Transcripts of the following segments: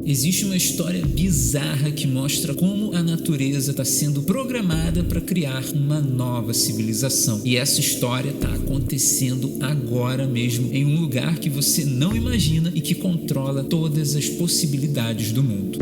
Existe uma história bizarra que mostra como a natureza está sendo programada para criar uma nova civilização. E essa história está acontecendo agora mesmo, em um lugar que você não imagina e que controla todas as possibilidades do mundo.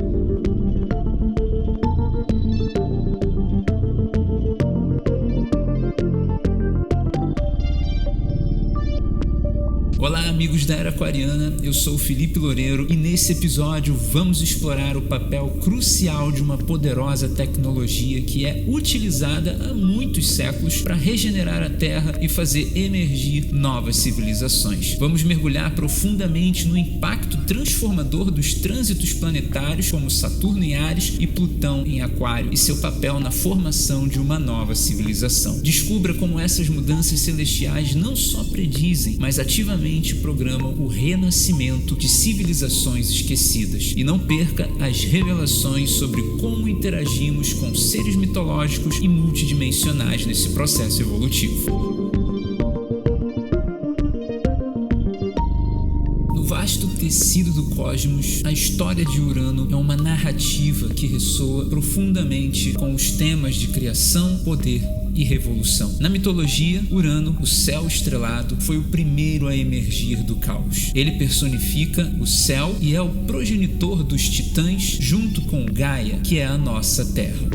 Olá, amigos da Era Aquariana, eu sou o Felipe Loureiro e nesse episódio vamos explorar o papel crucial de uma poderosa tecnologia que é utilizada há muitos séculos para regenerar a Terra e fazer emergir novas civilizações. Vamos mergulhar profundamente no impacto transformador dos trânsitos planetários como Saturno em Áries e Plutão em Aquário e seu papel na formação de uma nova civilização. Descubra como essas mudanças celestiais não só predizem, mas ativamente programam o renascimento de civilizações esquecidas. E não perca as revelações sobre como interagimos com seres mitológicos e multidimensionais nesse processo evolutivo. No vasto tecido do cosmos, a história de Urano é uma narrativa que ressoa profundamente com os temas de criação, poder e revolução. Na mitologia, Urano, o céu estrelado, foi o primeiro a emergir do caos. Ele personifica o céu e é o progenitor dos titãs, junto com Gaia, que é a nossa Terra.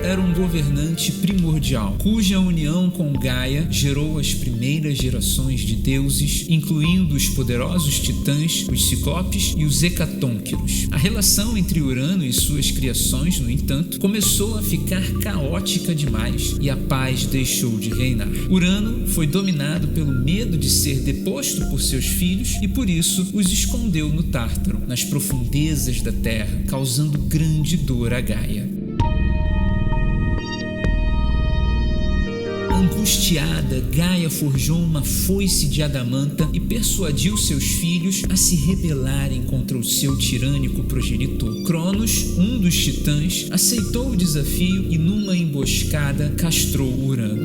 Era um governante primordial, cuja união com Gaia gerou as primeiras gerações de deuses, incluindo os poderosos titãs, os ciclopes e os hecatônquiros. A relação entre Urano e suas criações, no entanto, começou a ficar caótica demais e a paz deixou de reinar. Urano foi dominado pelo medo de ser deposto por seus filhos e por isso os escondeu no Tártaro, nas profundezas da Terra, causando grande dor a Gaia. Angustiada, Gaia forjou uma foice de adamanta e persuadiu seus filhos a se rebelarem contra o seu tirânico progenitor. Cronos, um dos titãs, aceitou o desafio e numa emboscada castrou Urano.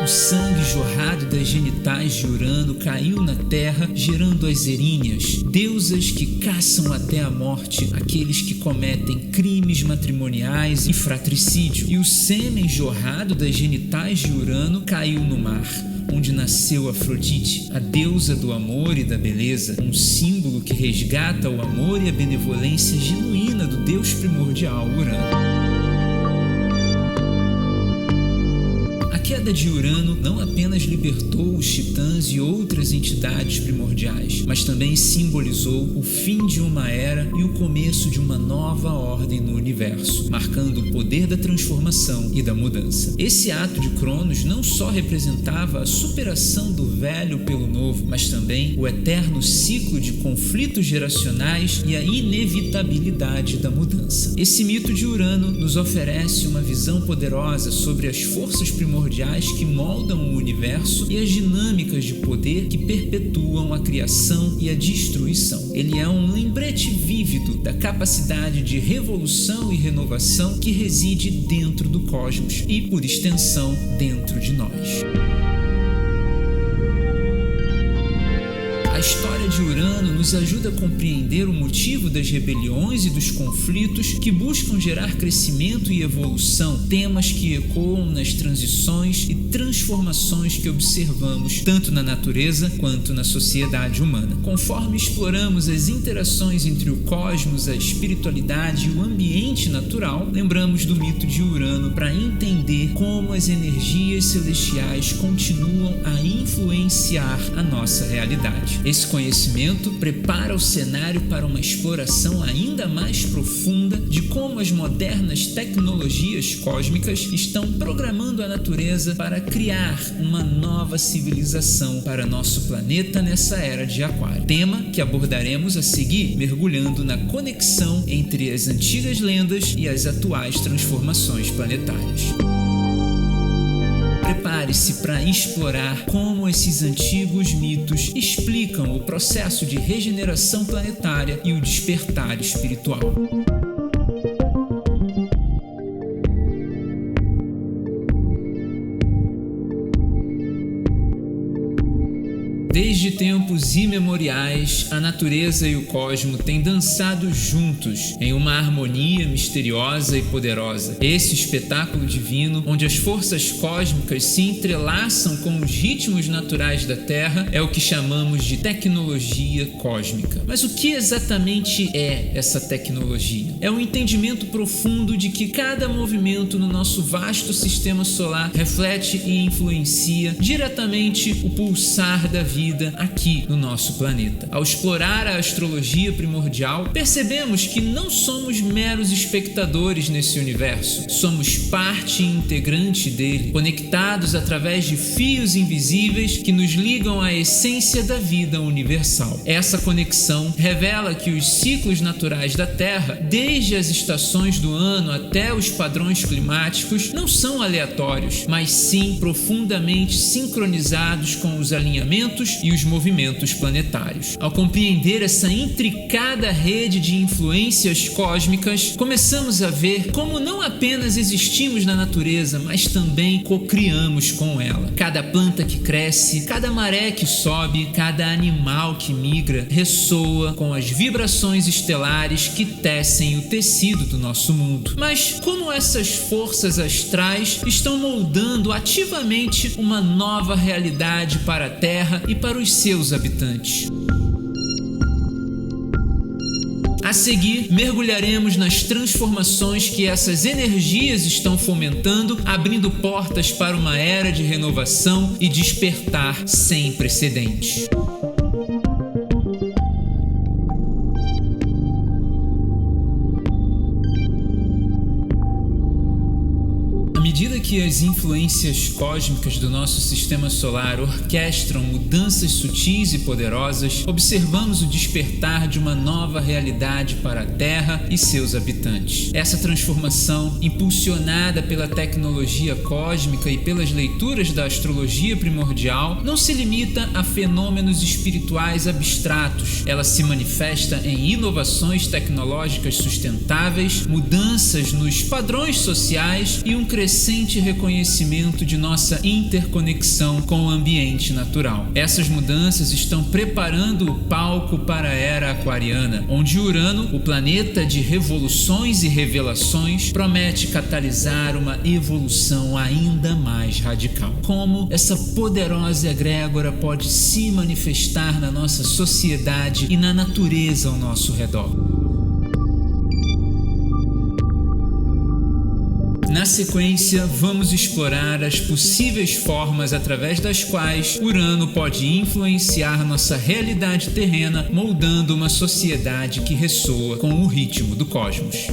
O sangue jorrado das genitais de Urano caiu na terra, gerando as Erinhas, deusas que caçam até a morte aqueles que cometem crimes matrimoniais e fratricídio. E o sêmen jorrado das genitais de Urano caiu no mar, onde nasceu Afrodite, a deusa do amor e da beleza, um símbolo que resgata o amor e a benevolência genuína do deus primordial Urano. A queda de Urano não apenas libertou os titãs e outras entidades primordiais, mas também simbolizou o fim de uma era e o começo de uma nova ordem no universo, marcando o poder da transformação e da mudança. Esse ato de Cronos não só representava a superação do velho pelo novo, mas também o eterno ciclo de conflitos geracionais e a inevitabilidade da mudança. Esse mito de Urano nos oferece uma visão poderosa sobre as forças primordiais que moldam o universo e as dinâmicas de poder que perpetuam a criação e a destruição. Ele é um lembrete vívido da capacidade de revolução e renovação que reside dentro do cosmos e, por extensão, dentro de nós. A história de Urano nos ajuda a compreender o motivo das rebeliões e dos conflitos que buscam gerar crescimento e evolução, temas que ecoam nas transições e transformações que observamos tanto na natureza quanto na sociedade humana. Conforme exploramos as interações entre o cosmos, a espiritualidade e o ambiente natural, lembramos do mito de Urano para entender como as energias celestiais continuam a influenciar a nossa realidade. Esse conhecimento prepara o cenário para uma exploração ainda mais profunda de como as modernas tecnologias cósmicas estão programando a natureza para criar uma nova civilização para nosso planeta nessa era de Aquário. Tema que abordaremos a seguir, mergulhando na conexão entre as antigas lendas e as atuais transformações planetárias. Prepare-se para explorar como esses antigos mitos explicam o processo de regeneração planetária e o despertar espiritual. Desde tempos imemoriais, a natureza e o cosmo têm dançado juntos em uma harmonia misteriosa e poderosa. Esse espetáculo divino, onde as forças cósmicas se entrelaçam com os ritmos naturais da Terra, é o que chamamos de tecnologia cósmica. Mas o que exatamente é essa tecnologia? É um entendimento profundo de que cada movimento no nosso vasto sistema solar reflete e influencia diretamente o pulsar da vida aqui no nosso planeta. Ao explorar a astrologia primordial, percebemos que não somos meros espectadores nesse universo, somos parte integrante dele, conectados através de fios invisíveis que nos ligam à essência da vida universal. Essa conexão revela que os ciclos naturais da Terra, desde as estações do ano até os padrões climáticos, não são aleatórios, mas sim profundamente sincronizados com os alinhamentos e os movimentos planetários. Ao compreender essa intricada rede de influências cósmicas, começamos a ver como não apenas existimos na natureza, mas também co-criamos com ela. Cada planta que cresce, cada maré que sobe, cada animal que migra, ressoa com as vibrações estelares que tecem o tecido do nosso mundo. Mas como essas forças astrais estão moldando ativamente uma nova realidade para a Terra e para os seus habitantes? A seguir, mergulharemos nas transformações que essas energias estão fomentando, abrindo portas para uma era de renovação e despertar sem precedentes. À medida que as influências cósmicas do nosso sistema solar orquestram mudanças sutis e poderosas, observamos o despertar de uma nova realidade para a Terra e seus habitantes. Essa transformação, impulsionada pela tecnologia cósmica e pelas leituras da astrologia primordial, não se limita a fenômenos espirituais abstratos. Ela se manifesta em inovações tecnológicas sustentáveis, mudanças nos padrões sociais e um crescente reconhecimento de nossa interconexão com o ambiente natural. Essas mudanças estão preparando o palco para a era aquariana, onde Urano, o planeta de revoluções e revelações, promete catalisar uma evolução ainda mais radical. Como essa poderosa egrégora pode se manifestar na nossa sociedade e na natureza ao nosso redor? Na sequência, vamos explorar as possíveis formas através das quais Urano pode influenciar nossa realidade terrena, moldando uma sociedade que ressoa com o ritmo do cosmos.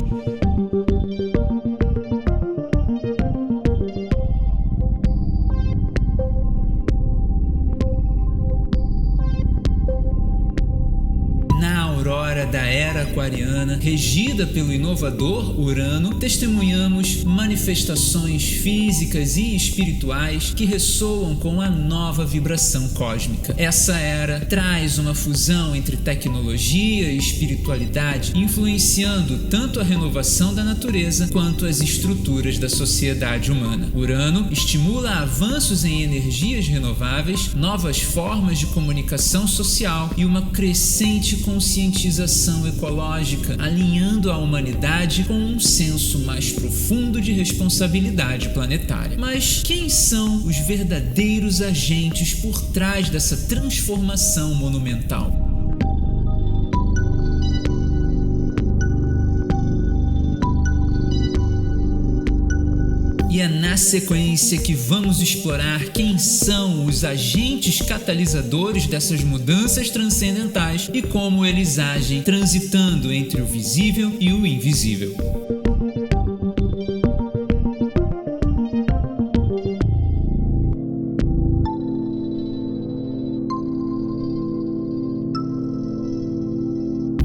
Da era aquariana, regida pelo inovador Urano, testemunhamos manifestações físicas e espirituais que ressoam com a nova vibração cósmica. Essa era traz uma fusão entre tecnologia e espiritualidade, influenciando tanto a renovação da natureza quanto as estruturas da sociedade humana. Urano estimula avanços em energias renováveis, novas formas de comunicação social e uma crescente conscientização ecológica, alinhando a humanidade com um senso mais profundo de responsabilidade planetária. Mas quem são os verdadeiros agentes por trás dessa transformação monumental? E é na sequência que vamos explorar quem são os agentes catalisadores dessas mudanças transcendentais e como eles agem transitando entre o visível e o invisível.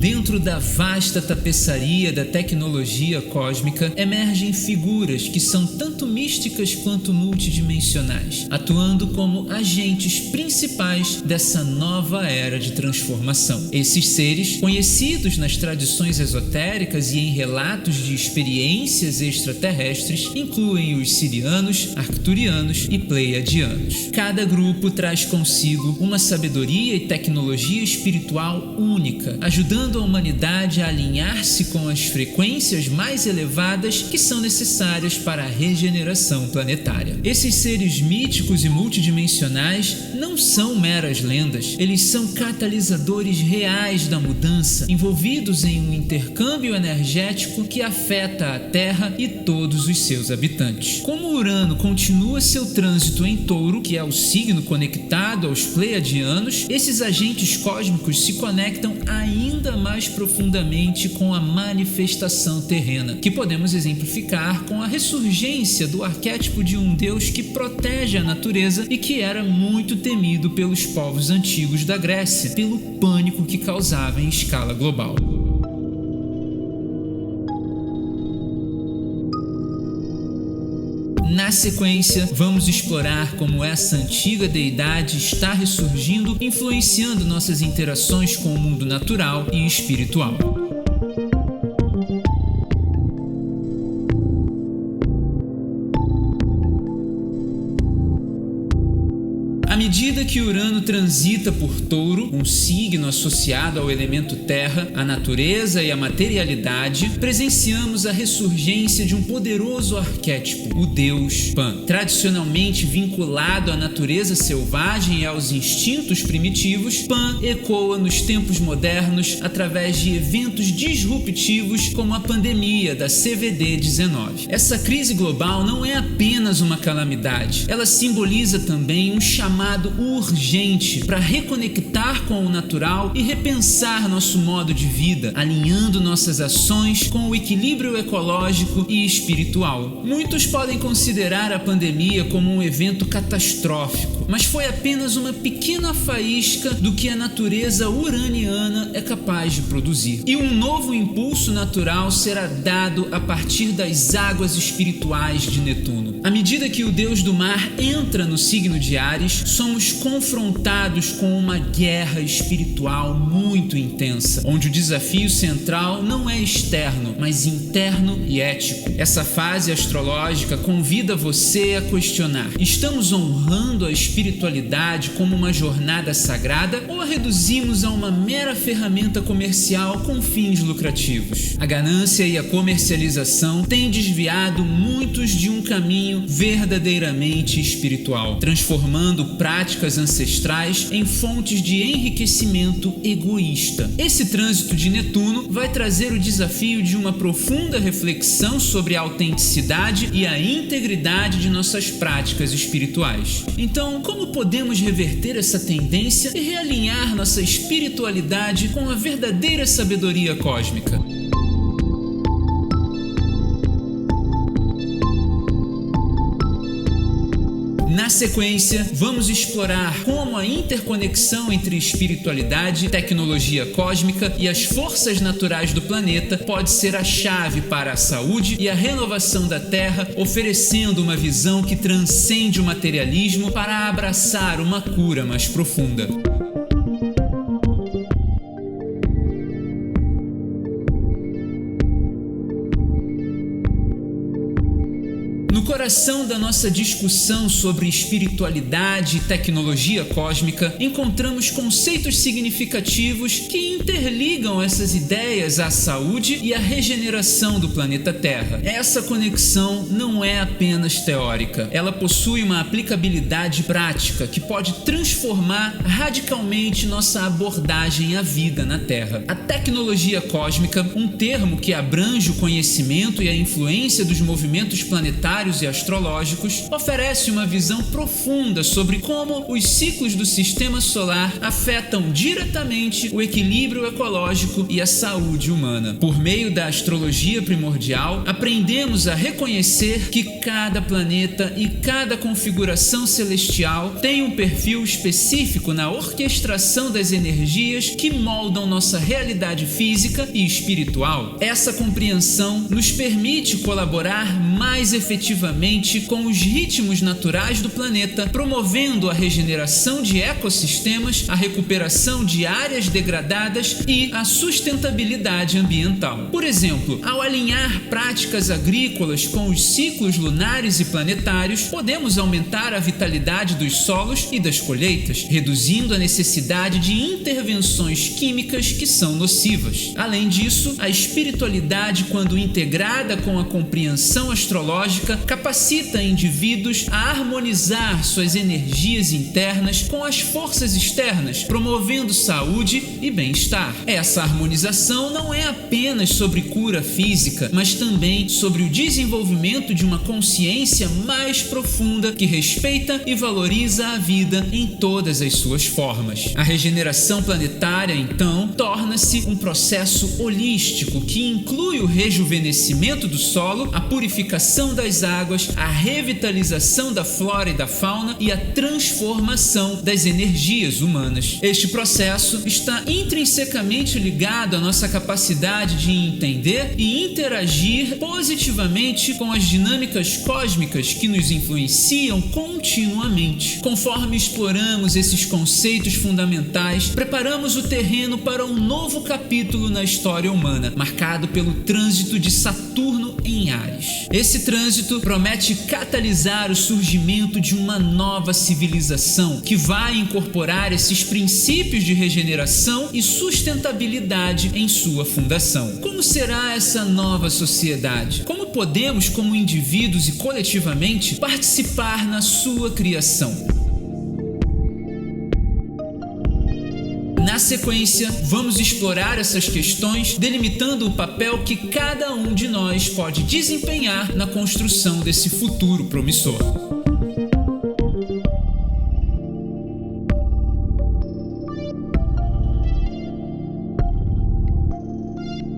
Dentro da vasta tapeçaria da tecnologia cósmica, emergem figuras que são tanto místicas quanto multidimensionais, atuando como agentes principais dessa nova era de transformação. Esses seres, conhecidos nas tradições esotéricas e em relatos de experiências extraterrestres, incluem os sirianos, arcturianos e pleiadianos. Cada grupo traz consigo uma sabedoria e tecnologia espiritual única, ajudando a humanidade a alinhar-se com as frequências mais elevadas que são necessárias para a regeneração planetária. Esses seres míticos e multidimensionais não são meras lendas, eles são catalisadores reais da mudança, envolvidos em um intercâmbio energético que afeta a Terra e todos os seus habitantes. Como Urano continua seu trânsito em Touro, que é o signo conectado aos pleiadianos, esses agentes cósmicos se conectam ainda mais profundamente com a manifestação terrena, que podemos exemplificar com a ressurgência do arquétipo de um deus que protege a natureza e que era muito temido pelos povos antigos da Grécia, pelo pânico que causava em escala global. Na sequência, vamos explorar como essa antiga deidade está ressurgindo, influenciando nossas interações com o mundo natural e espiritual. À medida que Urano transita por Touro, um signo associado ao elemento terra, a natureza e a materialidade, presenciamos a ressurgência de um poderoso arquétipo, o deus Pan. Tradicionalmente vinculado à natureza selvagem e aos instintos primitivos, Pan ecoa nos tempos modernos através de eventos disruptivos como a pandemia da CVD-19. Essa crise global não é apenas uma calamidade, ela simboliza também um chamado urgente para reconectar com o natural e repensar nosso modo de vida, alinhando nossas ações com o equilíbrio ecológico e espiritual. Muitos podem considerar a pandemia como um evento catastrófico, mas foi apenas uma pequena faísca do que a natureza uraniana é capaz de produzir. E um novo impulso natural será dado a partir das águas espirituais de Netuno. À medida que o deus do mar entra no signo de Áries, somos confrontados com uma guerra espiritual muito intensa, onde o desafio central não é externo, mas interno e ético. Essa fase astrológica convida você a questionar: estamos honrando a espiritualidade como uma jornada sagrada ou a reduzimos a uma mera ferramenta comercial com fins lucrativos? A ganância e a comercialização têm desviado muitos de um caminho verdadeiramente espiritual, transformando práticas ancestrais em fontes de enriquecimento egoísta. Esse trânsito de Netuno vai trazer o desafio de uma profunda reflexão sobre a autenticidade e a integridade de nossas práticas espirituais. Então, como podemos reverter essa tendência e realinhar nossa espiritualidade com a verdadeira sabedoria cósmica? Na sequência, vamos explorar como a interconexão entre espiritualidade, tecnologia cósmica e as forças naturais do planeta pode ser a chave para a saúde e a renovação da Terra, oferecendo uma visão que transcende o materialismo para abraçar uma cura mais profunda. No coração da nossa discussão sobre espiritualidade e tecnologia cósmica, encontramos conceitos significativos que interligam essas ideias à saúde e à regeneração do planeta Terra. Essa conexão não é apenas teórica, ela possui uma aplicabilidade prática que pode transformar radicalmente nossa abordagem à vida na Terra. A tecnologia cósmica, um termo que abrange o conhecimento e a influência dos movimentos planetários planetários e astrológicos, oferece uma visão profunda sobre como os ciclos do sistema solar afetam diretamente o equilíbrio ecológico e a saúde humana. Por meio da astrologia primordial, aprendemos a reconhecer que cada planeta e cada configuração celestial tem um perfil específico na orquestração das energias que moldam nossa realidade física e espiritual. Essa compreensão nos permite colaborar mais efetivamente com os ritmos naturais do planeta, promovendo a regeneração de ecossistemas, a recuperação de áreas degradadas e a sustentabilidade ambiental. Por exemplo, ao alinhar práticas agrícolas com os ciclos lunares e planetários, podemos aumentar a vitalidade dos solos e das colheitas, reduzindo a necessidade de intervenções químicas que são nocivas. Além disso, a espiritualidade, quando integrada com a compreensão astrológica, capacita indivíduos a harmonizar suas energias internas com as forças externas, promovendo saúde e bem-estar. Essa harmonização não é apenas sobre cura física, mas também sobre o desenvolvimento de uma consciência mais profunda que respeita e valoriza a vida em todas as suas formas. A regeneração planetária, então, torna-se um processo holístico que inclui o rejuvenescimento do solo, a purificação das águas, a revitalização da flora e da fauna e a transformação das energias humanas. Este processo está intrinsecamente ligado à nossa capacidade de entender e interagir positivamente com as dinâmicas cósmicas que nos influenciam continuamente. Conforme exploramos esses conceitos fundamentais, preparamos o terreno para um novo capítulo na história humana, marcado pelo trânsito de Saturno em Áries. Esse trânsito promete catalisar o surgimento de uma nova civilização que vai incorporar esses princípios de regeneração e sustentabilidade em sua fundação. Como será essa nova sociedade? Como podemos, como indivíduos e coletivamente, participar na sua criação? Na sequência, vamos explorar essas questões, delimitando o papel que cada um de nós pode desempenhar na construção desse futuro promissor.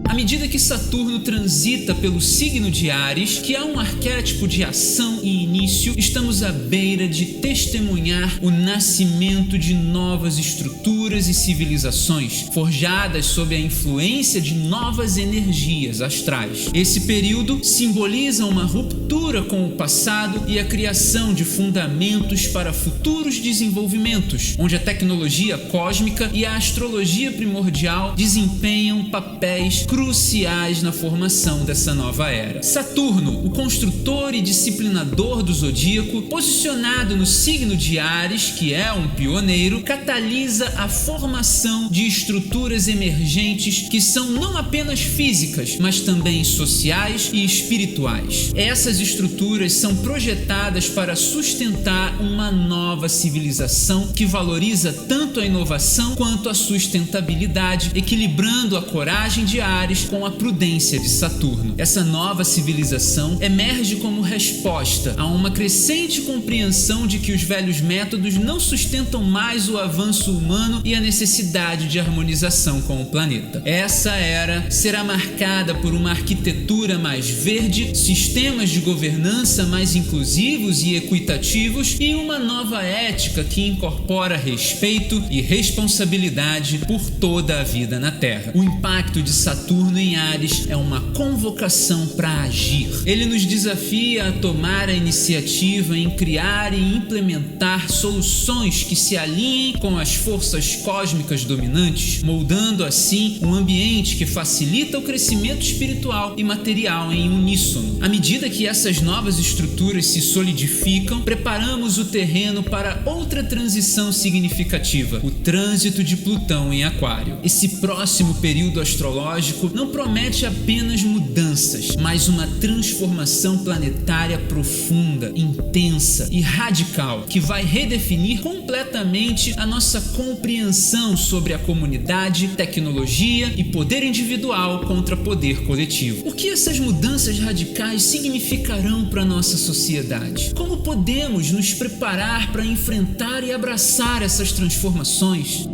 À medida que Saturno transita pelo signo de Áries, que é um arquétipo de ação e início, estamos à beira de testemunhar o nascimento de novas estruturas e civilizações, forjadas sob a influência de novas energias astrais. Esse período simboliza uma ruptura com o passado e a criação de fundamentos para futuros desenvolvimentos, onde a tecnologia cósmica e a astrologia primordial desempenham papéis cruciais na formação dessa nova era. Saturno, o construtor e disciplinador do zodíaco, posicionado no signo de Áries, que é um pioneiro, catalisa a formação de estruturas emergentes que são não apenas físicas, mas também sociais e espirituais. Essas estruturas são projetadas para sustentar uma nova civilização que valoriza tanto a inovação quanto a sustentabilidade, equilibrando a coragem de Áries com a prudência de Saturno. Essa nova civilização emerge como resposta a uma crescente compreensão de que os velhos métodos não sustentam mais o avanço humano e a necessidade de harmonização com o planeta. Essa era será marcada por uma arquitetura mais verde, sistemas de governança mais inclusivos e equitativos e uma nova ética que incorpora respeito e responsabilidade por toda a vida na Terra. O impacto de Saturno em Áries é uma convocação para agir. Ele nos desafia a tomar a iniciativa em criar e implementar soluções que se alinhem com as forças cósmicas dominantes, moldando assim um ambiente que facilita o crescimento espiritual e material em uníssono. À medida que essas novas estruturas se solidificam, preparamos o terreno para outra transição significativa, o trânsito de Plutão em Aquário. Esse próximo período astrológico cósmico não promete apenas mudanças, mas uma transformação planetária profunda, intensa e radical, que vai redefinir completamente a nossa compreensão sobre a comunidade, tecnologia e poder individual contra poder coletivo. O que essas mudanças radicais significarão para a nossa sociedade? Como podemos nos preparar para enfrentar e abraçar essas transformações?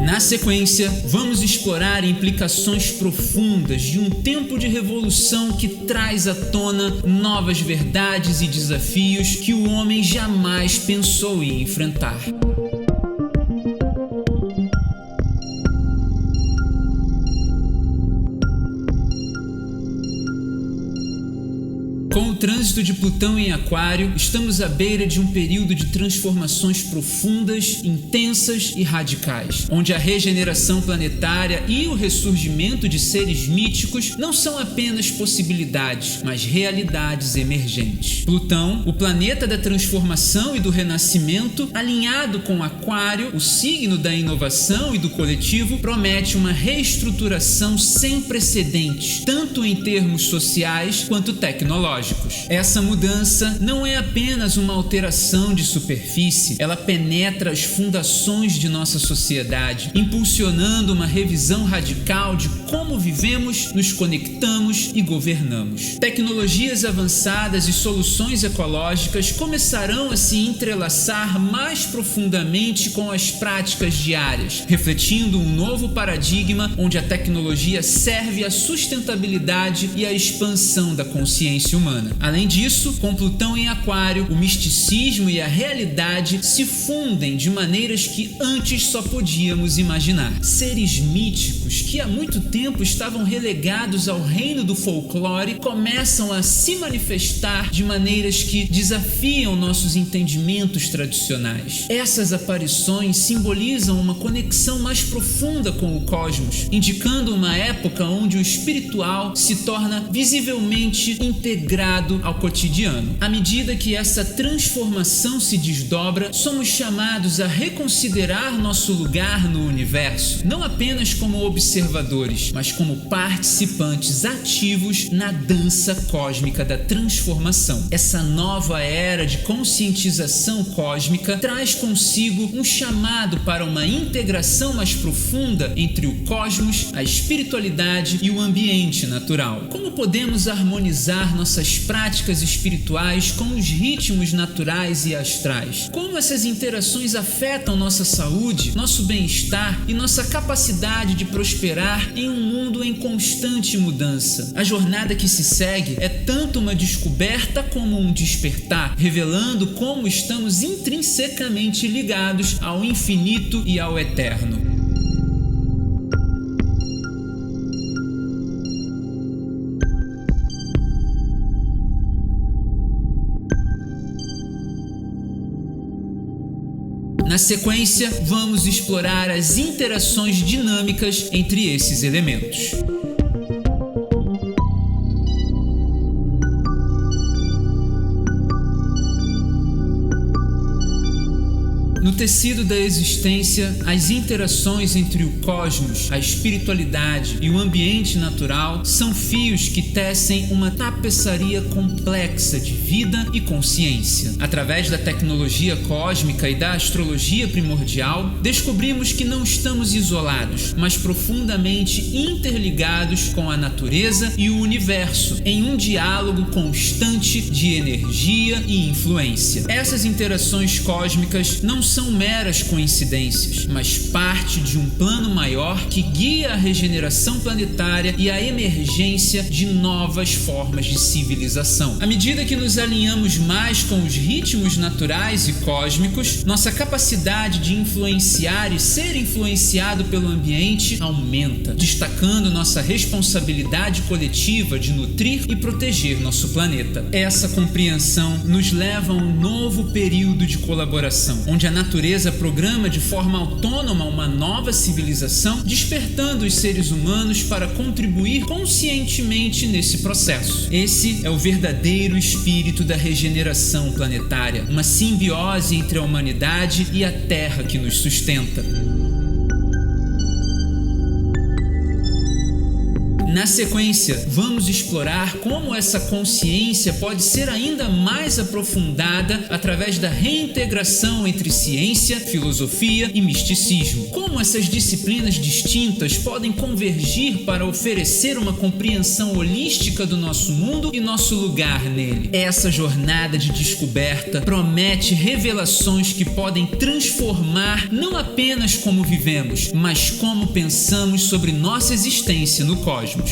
Na sequência, vamos explorar implicações profundas de um tempo de revolução que traz à tona novas verdades e desafios que o homem jamais pensou em enfrentar. Com o trânsito de Plutão em Aquário, estamos à beira de um período de transformações profundas, intensas e radicais, onde a regeneração planetária e o ressurgimento de seres míticos não são apenas possibilidades, mas realidades emergentes. Plutão, o planeta da transformação e do renascimento, alinhado com Aquário, o signo da inovação e do coletivo, promete uma reestruturação sem precedentes, tanto em termos sociais quanto tecnológicos. Essa mudança não é apenas uma alteração de superfície, ela penetra as fundações de nossa sociedade, impulsionando uma revisão radical de como vivemos, nos conectamos e governamos. Tecnologias avançadas e soluções ecológicas começarão a se entrelaçar mais profundamente com as práticas diárias, refletindo um novo paradigma onde a tecnologia serve à sustentabilidade e à expansão da consciência humana. Além disso, com Plutão em Aquário, o misticismo e a realidade se fundem de maneiras que antes só podíamos imaginar. Seres míticos que há muito tempo estavam relegados ao reino do folclore começam a se manifestar de maneiras que desafiam nossos entendimentos tradicionais. Essas aparições simbolizam uma conexão mais profunda com o cosmos, indicando uma época onde o espiritual se torna visivelmente integrado ao cotidiano. À medida que essa transformação se desdobra, somos chamados a reconsiderar nosso lugar no universo, não apenas como observadores, mas como participantes ativos na dança cósmica da transformação. Essa nova era de conscientização cósmica traz consigo um chamado para uma integração mais profunda entre o cosmos, a espiritualidade e o ambiente natural. Como podemos harmonizar nossas práticas espirituais com os ritmos naturais e astrais? Como essas interações afetam nossa saúde, nosso bem-estar e nossa capacidade de prosperar em um mundo em constante mudança? A jornada que se segue é tanto uma descoberta como um despertar, revelando como estamos intrinsecamente ligados ao infinito e ao eterno. Na sequência, vamos explorar as interações dinâmicas entre esses elementos. No tecido da existência, as interações entre o cosmos, a espiritualidade e o ambiente natural são fios que tecem uma tapeçaria complexa de vida e consciência. Através da tecnologia cósmica e da astrologia primordial, descobrimos que não estamos isolados, mas profundamente interligados com a natureza e o universo, em um diálogo constante de energia e influência. Essas interações cósmicas não são meras coincidências, mas parte de um plano maior que guia a regeneração planetária e a emergência de novas formas de civilização. À medida que nos alinhamos mais com os ritmos naturais e cósmicos, nossa capacidade de influenciar e ser influenciado pelo ambiente aumenta, destacando nossa responsabilidade coletiva de nutrir e proteger nosso planeta. Essa compreensão nos leva a um novo período de colaboração, onde a natureza programa de forma autônoma uma nova civilização, despertando os seres humanos para contribuir conscientemente nesse processo. Esse é o verdadeiro espírito da regeneração planetária, uma simbiose entre a humanidade e a Terra que nos sustenta. Na sequência, vamos explorar como essa consciência pode ser ainda mais aprofundada através da reintegração entre ciência, filosofia e misticismo. Como essas disciplinas distintas podem convergir para oferecer uma compreensão holística do nosso mundo e nosso lugar nele. Essa jornada de descoberta promete revelações que podem transformar não apenas como vivemos, mas como pensamos sobre nossa existência no cosmos.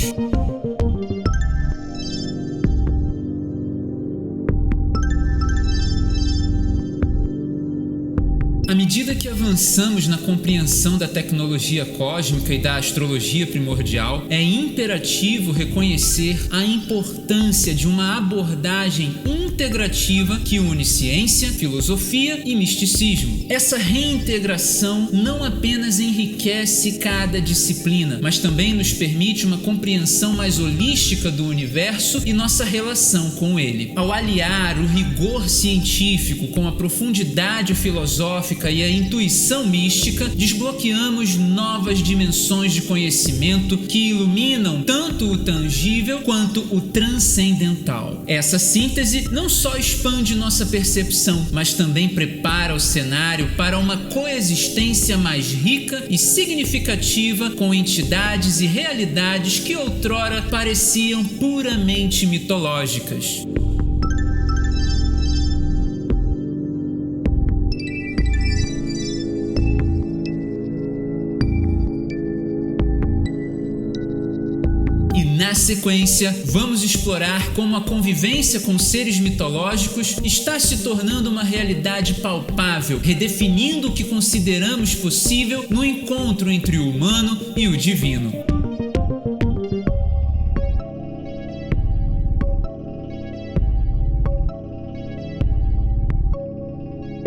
À medida que avançamos na compreensão da tecnologia cósmica e da astrologia primordial, é imperativo reconhecer a importância de uma abordagem integrativa que une ciência, filosofia e misticismo. Essa reintegração não apenas enriquece cada disciplina, mas também nos permite uma compreensão mais holística do universo e nossa relação com ele. Ao aliar o rigor científico com a profundidade filosófica e a intuição mística, desbloqueamos novas dimensões de conhecimento que iluminam tanto o tangível quanto o transcendental. Essa síntese não só expande nossa percepção, mas também prepara o cenário para uma coexistência mais rica e significativa com entidades e realidades que outrora pareciam puramente mitológicas. Na sequência, vamos explorar como a convivência com seres mitológicos está se tornando uma realidade palpável, redefinindo o que consideramos possível no encontro entre o humano e o divino.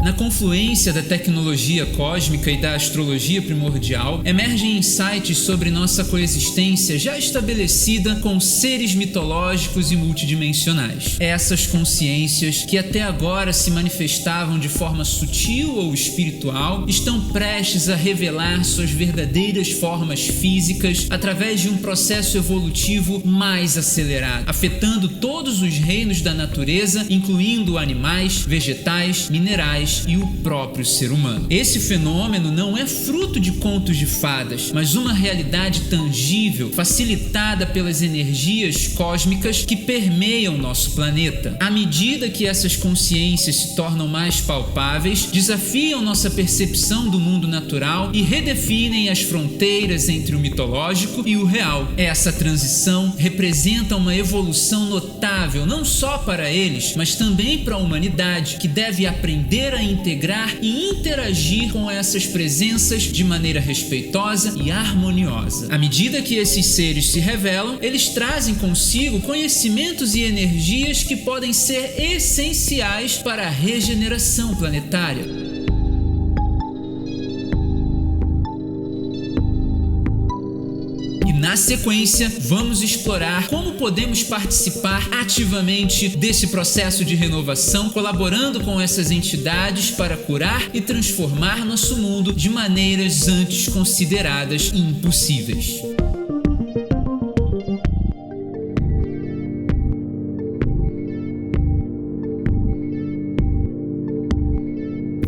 Na confluência da tecnologia cósmica e da astrologia primordial, emergem insights sobre nossa coexistência já estabelecida com seres mitológicos e multidimensionais. Essas consciências, que até agora se manifestavam de forma sutil ou espiritual, estão prestes a revelar suas verdadeiras formas físicas através de um processo evolutivo mais acelerado, afetando todos os reinos da natureza, incluindo animais, vegetais, minerais e o próprio ser humano. Esse fenômeno não é fruto de contos de fadas, mas uma realidade tangível, facilitada pelas energias cósmicas que permeiam nosso planeta. À medida que essas consciências se tornam mais palpáveis, desafiam nossa percepção do mundo natural e redefinem as fronteiras entre o mitológico e o real. Essa transição representa uma evolução notável não só para eles, mas também para a humanidade, que deve aprender a integrar e interagir com essas presenças de maneira respeitosa e harmoniosa. À medida que esses seres se revelam, eles trazem consigo conhecimentos e energias que podem ser essenciais para a regeneração planetária. Na sequência, vamos explorar como podemos participar ativamente desse processo de renovação, colaborando com essas entidades para curar e transformar nosso mundo de maneiras antes consideradas impossíveis.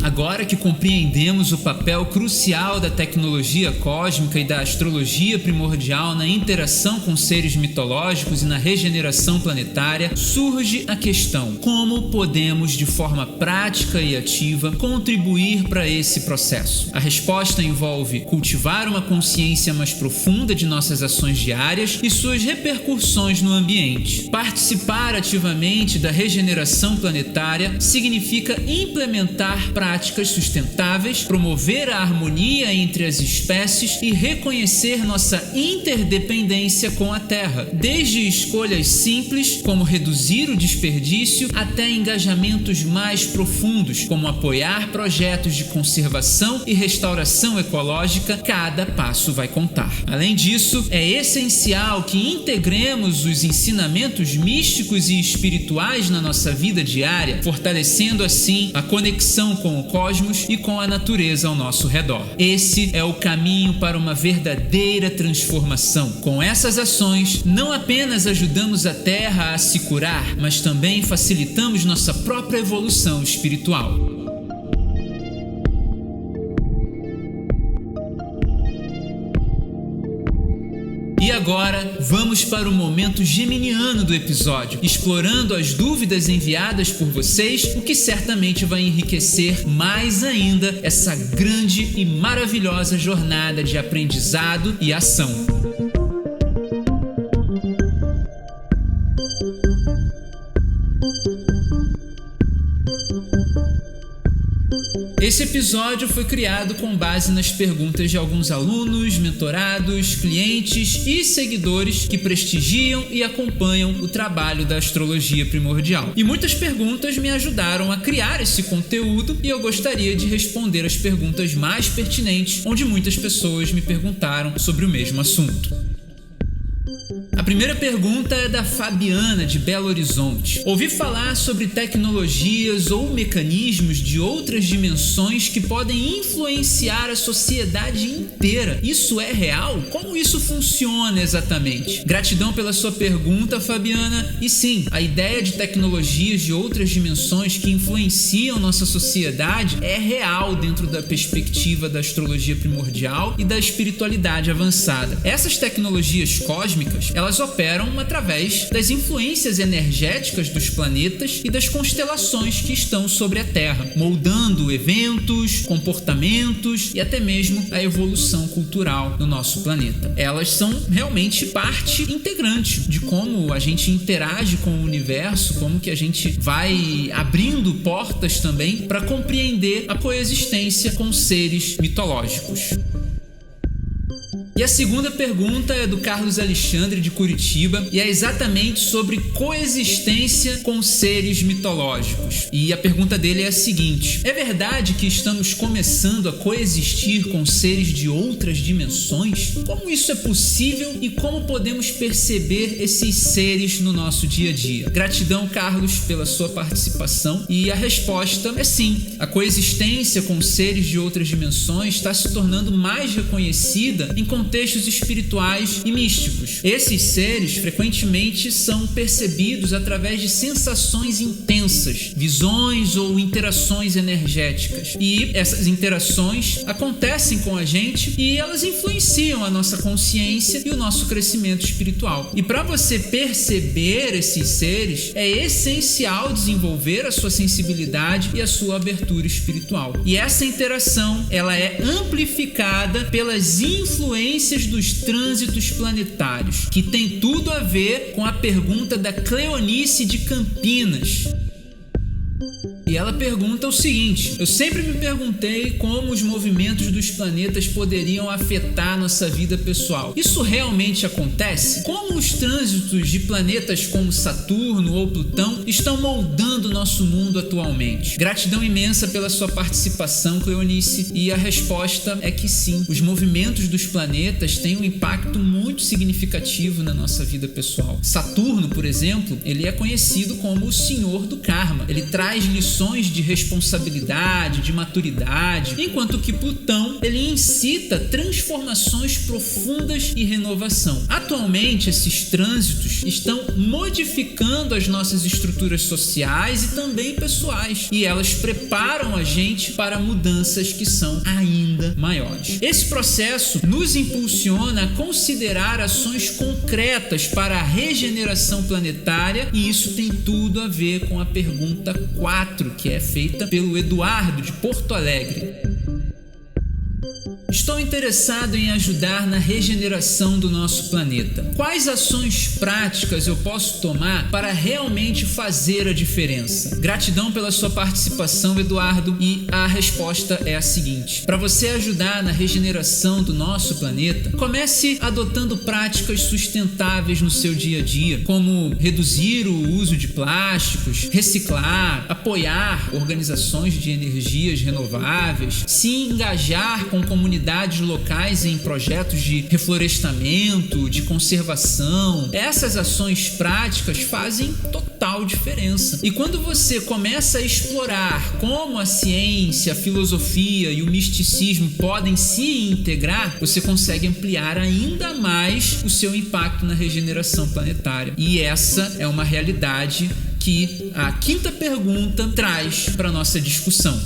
Agora que compreendemos o papel crucial da tecnologia cósmica e da astrologia primordial na interação com seres mitológicos e na regeneração planetária, surge a questão: como podemos, de forma prática e ativa, contribuir para esse processo? A resposta envolve cultivar uma consciência mais profunda de nossas ações diárias e suas repercussões no ambiente. Participar ativamente da regeneração planetária significa implementar práticas práticas sustentáveis, promover a harmonia entre as espécies e reconhecer nossa interdependência com a Terra, desde escolhas simples, como reduzir o desperdício, até engajamentos mais profundos, como apoiar projetos de conservação e restauração ecológica. Cada passo vai contar. Além disso, é essencial que integremos os ensinamentos místicos e espirituais na nossa vida diária, fortalecendo assim a conexão com o cosmos e com a natureza ao nosso redor. Esse é o caminho para uma verdadeira transformação. Com essas ações, não apenas ajudamos a Terra a se curar, mas também facilitamos nossa própria evolução espiritual. E agora, vamos para o momento geminiano do episódio, explorando as dúvidas enviadas por vocês, o que certamente vai enriquecer mais ainda essa grande e maravilhosa jornada de aprendizado e ação. Esse episódio foi criado com base nas perguntas de alguns alunos, mentorados, clientes e seguidores que prestigiam e acompanham o trabalho da astrologia primordial. E muitas perguntas me ajudaram a criar esse conteúdo e eu gostaria de responder as perguntas mais pertinentes, onde muitas pessoas me perguntaram sobre o mesmo assunto. A primeira pergunta é da Fabiana, de Belo Horizonte. Ouvi falar sobre tecnologias ou mecanismos de outras dimensões que podem influenciar a sociedade inteira. Isso é real? Como isso funciona exatamente? Gratidão pela sua pergunta, Fabiana. E sim, a ideia de tecnologias de outras dimensões que influenciam nossa sociedade é real dentro da perspectiva da astrologia primordial e da espiritualidade avançada. Essas tecnologias cósmicas, elas operam através das influências energéticas dos planetas e das constelações que estão sobre a Terra, moldando eventos, comportamentos e até mesmo a evolução cultural do nosso planeta. Elas são realmente parte integrante de como a gente interage com o universo, como que a gente vai abrindo portas também para compreender a coexistência com seres mitológicos. E a segunda pergunta é do Carlos Alexandre, de Curitiba, e é exatamente sobre coexistência com seres mitológicos. E a pergunta dele é a seguinte: é verdade que estamos começando a coexistir com seres de outras dimensões? Como isso é possível e como podemos perceber esses seres no nosso dia a dia? Gratidão, Carlos, pela sua participação. E a resposta é sim. A coexistência com seres de outras dimensões está se tornando mais reconhecida em contextos espirituais e místicos. Esses seres frequentemente são percebidos através de sensações intensas, visões ou interações energéticas. E essas interações acontecem com a gente e elas influenciam a nossa consciência e o nosso crescimento espiritual. E para você perceber esses seres, é essencial desenvolver a sua sensibilidade e a sua abertura espiritual. E essa interação, ela é amplificada pelas influências dos trânsitos planetários, que tem tudo a ver com a pergunta da Cleonice de Campinas. E ela pergunta o seguinte: eu sempre me perguntei como os movimentos dos planetas poderiam afetar nossa vida pessoal. Isso realmente acontece? Como os trânsitos de planetas como Saturno ou Plutão estão moldando nosso mundo atualmente? Gratidão imensa pela sua participação, Cleonice. E a resposta é que sim, os movimentos dos planetas têm um impacto muito significativo na nossa vida pessoal. Saturno, por exemplo, ele é conhecido como o senhor do karma. Ele traz lições de responsabilidade, de maturidade, enquanto que Plutão, ele incita transformações profundas e renovação. Atualmente, esses trânsitos estão modificando as nossas estruturas sociais e também pessoais, e elas preparam a gente para mudanças que são ainda maiores. Esse processo nos impulsiona a considerar ações concretas para a regeneração planetária, e isso tem tudo a ver com a pergunta 4, que é feita pelo Eduardo, de Porto Alegre. Estou interessado em ajudar na regeneração do nosso planeta. Quais ações práticas eu posso tomar para realmente fazer a diferença? Gratidão pela sua participação, Eduardo, e a resposta é a seguinte: para você ajudar na regeneração do nosso planeta, comece adotando práticas sustentáveis no seu dia a dia, como reduzir o uso de plásticos, reciclar, apoiar organizações de energias renováveis, se engajar com comunidades locais em projetos de reflorestamento, de conservação. Essas ações práticas fazem total diferença. E quando você começa a explorar como a ciência, a filosofia e o misticismo podem se integrar, você consegue ampliar ainda mais o seu impacto na regeneração planetária. E essa é uma realidade que a quinta pergunta traz para a nossa discussão.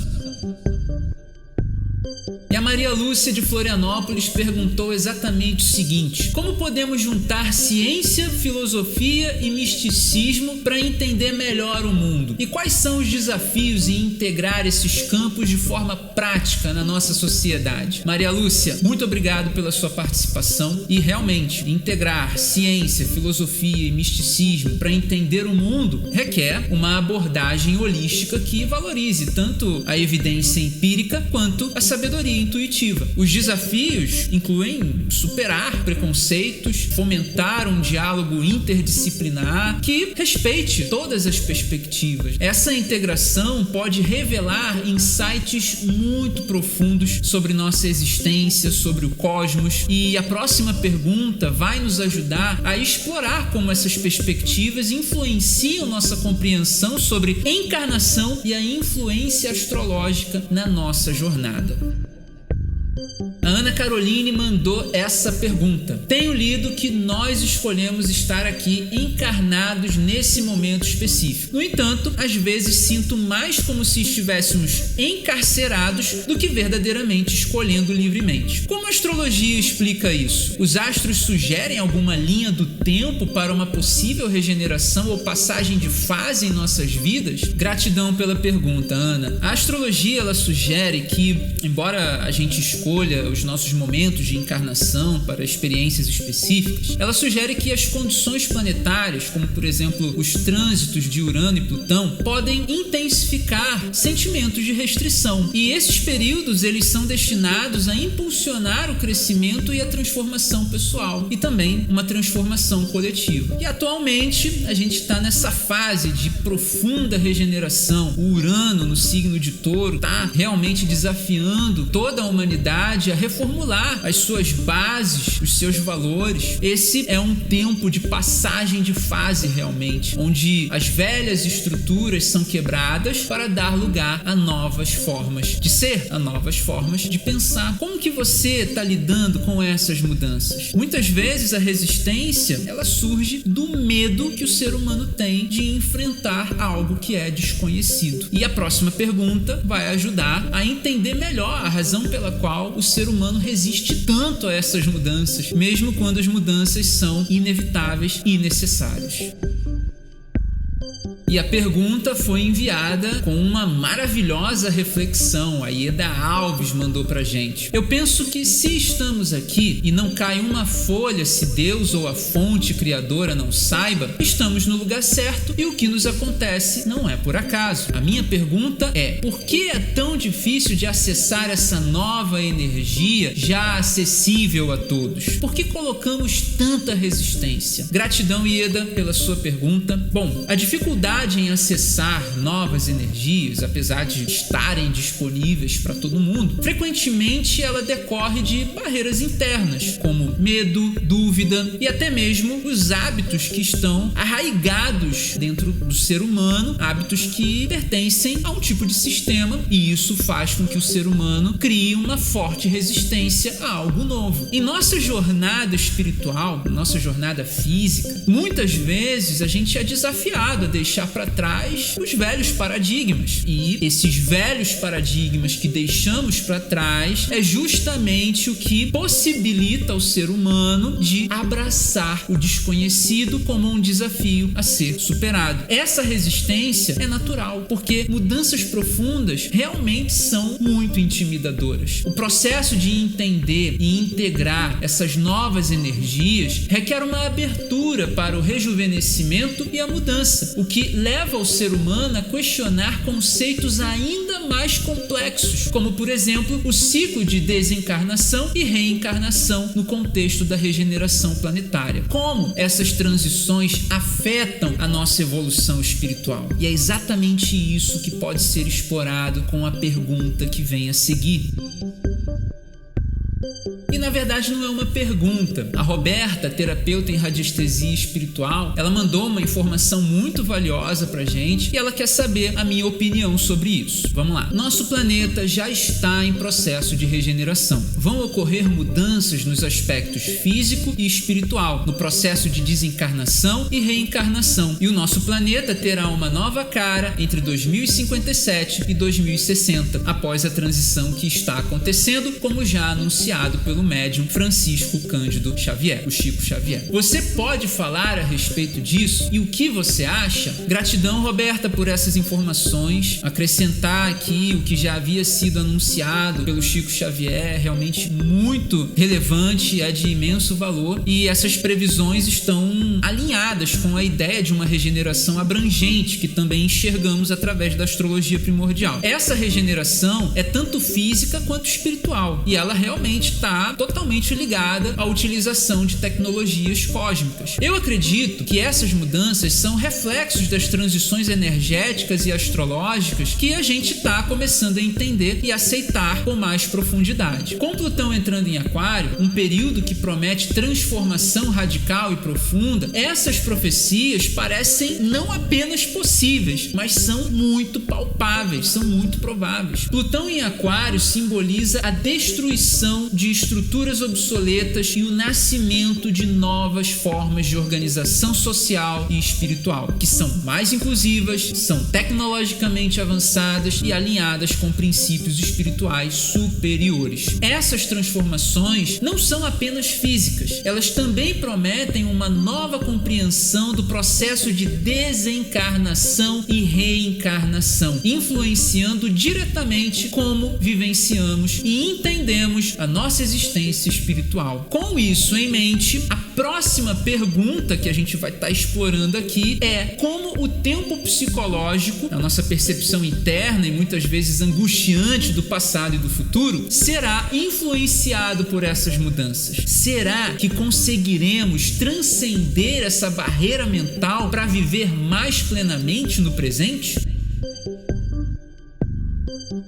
E a Maria Lúcia de Florianópolis perguntou exatamente o seguinte: como podemos juntar ciência, filosofia e misticismo para entender melhor o mundo? E quais são os desafios em integrar esses campos de forma prática na nossa sociedade? Maria Lúcia, muito obrigado pela sua participação. E realmente, integrar ciência, filosofia e misticismo para entender o mundo requer uma abordagem holística que valorize tanto a evidência empírica quanto a sabedoria intuitiva. Os desafios incluem superar preconceitos, fomentar um diálogo interdisciplinar que respeite todas as perspectivas. Essa integração pode revelar insights muito profundos sobre nossa existência, sobre o cosmos, e a próxima pergunta vai nos ajudar a explorar como essas perspectivas influenciam nossa compreensão sobre encarnação e a influência astrológica na nossa jornada. A Ana Caroline mandou essa pergunta: tenho lido que nós escolhemos estar aqui encarnados nesse momento específico. No entanto, às vezes sinto mais como se estivéssemos encarcerados do que verdadeiramente escolhendo livremente. Como a astrologia explica isso? Os astros sugerem alguma linha do tempo para uma possível regeneração ou passagem de fase em nossas vidas? Gratidão pela pergunta, Ana. A astrologia, ela sugere que, embora a gente escolha os nossos momentos de encarnação para experiências específicas, ela sugere que as condições planetárias, como por exemplo os trânsitos de Urano e Plutão, podem intensificar sentimentos de restrição. E esses períodos, eles são destinados a impulsionar o crescimento e a transformação pessoal e também uma transformação coletiva. E atualmente a gente está nessa fase de profunda regeneração. O Urano no signo de Touro está realmente desafiando toda a humanidade a reformular as suas bases, os seus valores. Esse é um tempo de passagem de fase realmente, onde as velhas estruturas são quebradas para dar lugar a novas formas de ser, a novas formas de pensar. Como que você está lidando com essas mudanças? Muitas vezes a resistência, ela surge do medo que o ser humano tem de enfrentar algo que é desconhecido. E a próxima pergunta vai ajudar a entender melhor a razão pela qual o ser humano resiste tanto a essas mudanças, mesmo quando as mudanças são inevitáveis e necessárias. E a pergunta foi enviada com uma maravilhosa reflexão. A Ieda Alves mandou pra gente: eu penso que se estamos aqui e não cai uma folha se Deus ou a fonte criadora não saiba, estamos no lugar certo e o que nos acontece não é por acaso. A minha pergunta é: por que é tão difícil de acessar essa nova energia já acessível a todos? Por que colocamos tanta resistência? Gratidão, Ieda, pela sua pergunta. Bom, a dificuldade em acessar novas energias, apesar de estarem disponíveis para todo mundo, frequentemente ela decorre de barreiras internas, como medo, dúvida e até mesmo os hábitos que estão arraigados dentro do ser humano, hábitos que pertencem a um tipo de sistema, e isso faz com que o ser humano crie uma forte resistência a algo novo. Em nossa jornada espiritual, nossa jornada física, muitas vezes a gente é desafiado a deixar deixar para trás os velhos paradigmas. E esses velhos paradigmas que deixamos para trás é justamente o que possibilita ao ser humano de abraçar o desconhecido como um desafio a ser superado. Essa resistência é natural, porque mudanças profundas realmente são muito intimidadoras. O processo de entender e integrar essas novas energias requer uma abertura para o rejuvenescimento e a mudança, o que leva o ser humano a questionar conceitos ainda mais complexos, como, por exemplo, o ciclo de desencarnação e reencarnação no contexto da regeneração planetária. Como essas transições afetam a nossa evolução espiritual. E é exatamente isso que pode ser explorado com a pergunta que vem a seguir. E na verdade não é uma pergunta. A Roberta, terapeuta em radiestesia espiritual, ela mandou uma informação muito valiosa pra gente e ela quer saber a minha opinião sobre isso. Vamos lá. Nosso planeta já está em processo de regeneração. Vão ocorrer mudanças nos aspectos físico e espiritual, no processo de desencarnação e reencarnação. E o nosso planeta terá uma nova cara entre 2057 e 2060, após a transição que está acontecendo, como já anunciado pelo médium Francisco Cândido Xavier, o Chico Xavier. Você pode falar a respeito disso e o que você acha? Gratidão, Roberta, por essas informações. Acrescentar aqui o que já havia sido anunciado pelo Chico Xavier, realmente muito relevante, é de imenso valor, e essas previsões estão alinhadas com a ideia de uma regeneração abrangente que também enxergamos através da astrologia primordial. Essa regeneração é tanto física quanto espiritual e ela realmente está totalmente ligada à utilização de tecnologias cósmicas. Eu acredito que essas mudanças são reflexos das transições energéticas e astrológicas que a gente está começando a entender e aceitar com mais profundidade. Com Plutão entrando em Aquário, um período que promete transformação radical e profunda, essas profecias parecem não apenas possíveis, mas são muito palpáveis, são muito prováveis. Plutão em Aquário simboliza a destruição de estruturas obsoletas e o nascimento de novas formas de organização social e espiritual, que são mais inclusivas, são tecnologicamente avançadas e alinhadas com princípios espirituais superiores. Essas transformações não são apenas físicas, elas também prometem uma nova compreensão do processo de desencarnação e reencarnação, influenciando diretamente como vivenciamos e entendemos a nossa existência espiritual. Com isso em mente, a próxima pergunta que a gente vai estar explorando aqui é como o tempo psicológico, a nossa percepção interna e muitas vezes angustiante do passado e do futuro, será influenciado por essas mudanças. Será que conseguiremos transcender essa barreira mental para viver mais plenamente no presente?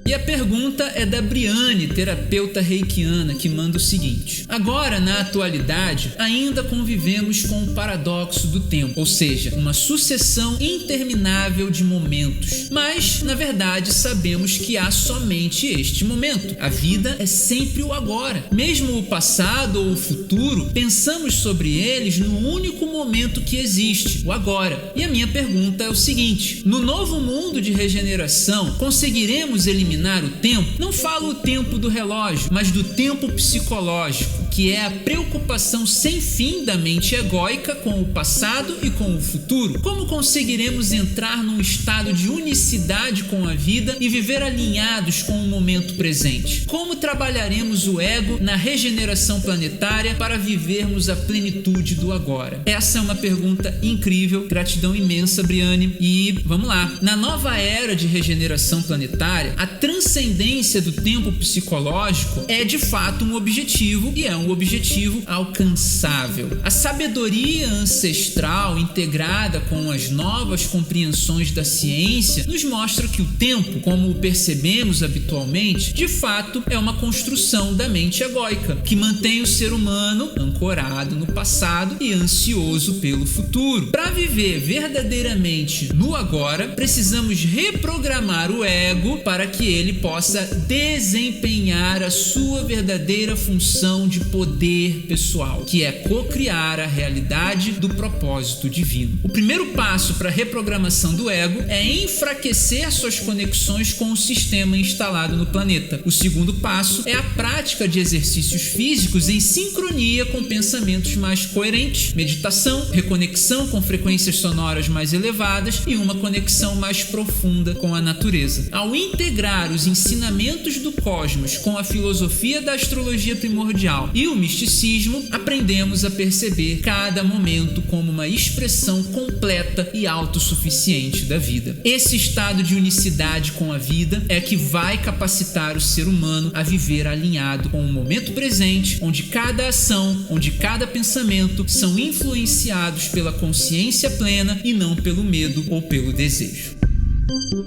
E a pergunta é da Briane, terapeuta reikiana, que manda o seguinte: agora, na atualidade, ainda convivemos com o paradoxo do tempo, ou seja, uma sucessão interminável de momentos. Mas, na verdade, sabemos que há somente este momento. A vida é sempre o agora. Mesmo o passado ou o futuro, pensamos sobre eles no único momento que existe, o agora. E a minha pergunta é o seguinte: no novo mundo de regeneração, conseguiremos eliminar o tempo? Não falo o tempo do relógio, mas do tempo psicológico, que é a preocupação sem fim da mente egóica com o passado e com o futuro. Como conseguiremos entrar num estado de unicidade com a vida e viver alinhados com o momento presente? Como trabalharemos o ego na regeneração planetária para vivermos a plenitude do agora? Essa é uma pergunta incrível. Gratidão imensa, Briane. E vamos lá. Na nova era de regeneração planetária, a transcendência do tempo psicológico é de fato um objetivo, e é um objetivo alcançável. A sabedoria ancestral integrada com as novas compreensões da ciência nos mostra que o tempo, como o percebemos habitualmente, de fato é uma construção da mente egóica, que mantém o ser humano ancorado no passado e ansioso pelo futuro. Para viver verdadeiramente no agora, precisamos reprogramar o ego para que ele possa desempenhar a sua verdadeira função de poder pessoal, que é co-criar a realidade do propósito divino. O primeiro passo para a reprogramação do ego é enfraquecer suas conexões com o sistema instalado no planeta. O segundo passo é a prática de exercícios físicos em sincronia com pensamentos mais coerentes, meditação, reconexão com frequências sonoras mais elevadas e uma conexão mais profunda com a natureza. Ao integrar os ensinamentos do cosmos com a filosofia da astrologia primordial e o misticismo, aprendemos a perceber cada momento como uma expressão completa e autossuficiente da vida. Esse estado de unicidade com a vida é que vai capacitar o ser humano a viver alinhado com o momento presente, onde cada ação, onde cada pensamento são influenciados pela consciência plena e não pelo medo ou pelo desejo.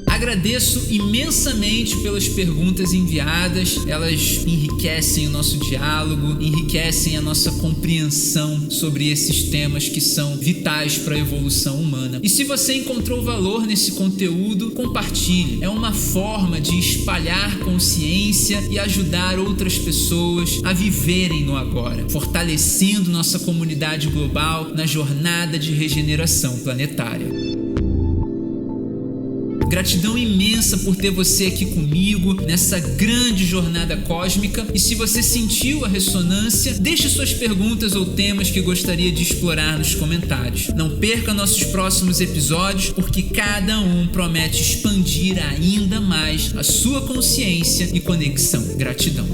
Agradeço imensamente pelas perguntas enviadas, elas enriquecem o nosso diálogo, enriquecem a nossa compreensão sobre esses temas que são vitais para a evolução humana. E se você encontrou valor nesse conteúdo, compartilhe. É uma forma de espalhar consciência e ajudar outras pessoas a viverem no agora, fortalecendo nossa comunidade global na jornada de regeneração planetária. Gratidão imensa por ter você aqui comigo nessa grande jornada cósmica. E se você sentiu a ressonância, deixe suas perguntas ou temas que gostaria de explorar nos comentários. Não perca nossos próximos episódios, porque cada um promete expandir ainda mais a sua consciência e conexão. Gratidão.